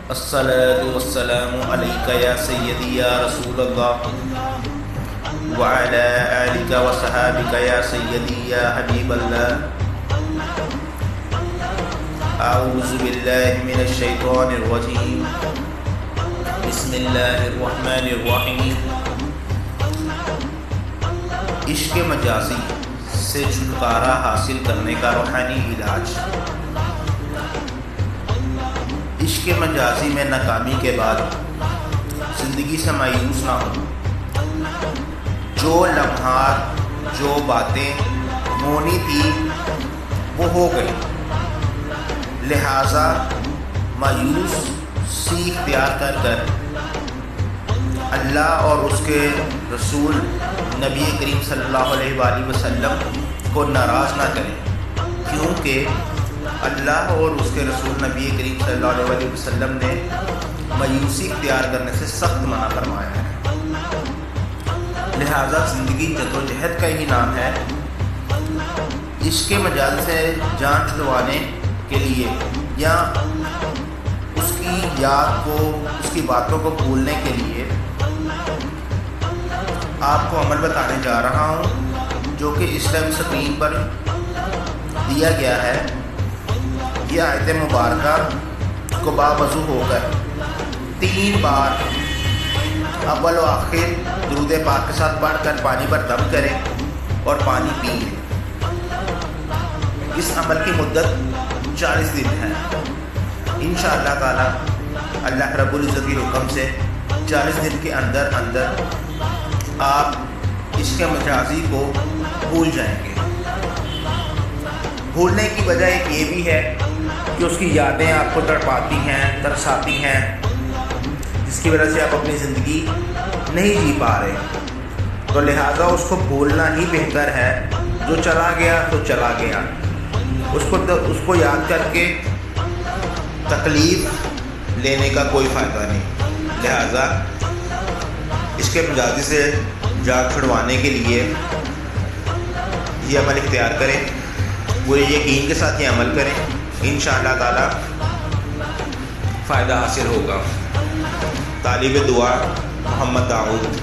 الصلاة والسلام عليك يا سيدي يا رسول الله وعلى آلك وصحابك يا سيدي يا حبيب الله. أعوذ بالله من الشيطان الرجيم. بسم الله الرحمن الرحیم. عشق مجازی سے چھٹکارا حاصل کرنے کا روحانی علاج. عشق مجازی میں ناکامی کے بعد زندگی سے مایوس نہ ہو. جو لمحات جو باتیں ہونی تھی وہ ہو گئی، لہٰذا مایوس سی اختیار کر اللہ اور اس کے رسول نبی کریم صلی اللہ علیہ وآلہ وسلم کو ناراض نہ کریں، کیونکہ اللہ اور اس کے رسول نبی کریم صلی اللہ علیہ وآلہ وسلم نے مایوسی اختیار کرنے سے سخت منع فرمایا ہے. لہذا زندگی جدوجہد کا ہی نام ہے. عشق مجاز سے جان چھڑوانے کے لیے یا اس کی یاد کو، اس کی باتوں کو بھولنے کے لیے آپ کو عمل بتانے جا رہا ہوں، جو کہ اس ٹائم اسکرین پر دیا گیا ہے. یہ آیت مبارکہ کو باوضو ہو کر 3 بار اول و آخر درود پاک کے ساتھ پڑھ کر پانی پر دم کریں اور پانی پئیں. اس عمل کی مدت 40 دن ہے. انشاءاللہ تعالی اللہ رب العزت کے حکم سے 40 دن کے اندر آپ عشق مجازی کو بھول جائیں گے. بھولنے کی وجہ ایک یہ بھی ہے کہ اس کی یادیں آپ کو تڑپاتی ہیں، ترساتی ہیں، جس کی وجہ سے آپ اپنی زندگی نہیں جی پا رہے. تو لہٰذا اس کو بھولنا ہی بہتر ہے. جو چلا گیا تو چلا گیا، اس کو یاد کر کے تکلیف لینے کا کوئی فائدہ نہیں. لہٰذا عشق مجازی سے جان چھڑوانے کے لیے یہ عمل اختیار کریں، پورے یقین کے ساتھ یہ عمل کریں. انشاءاللہ تعالی فائدہ حاصل ہوگا. طالب دعا محمد داؤد.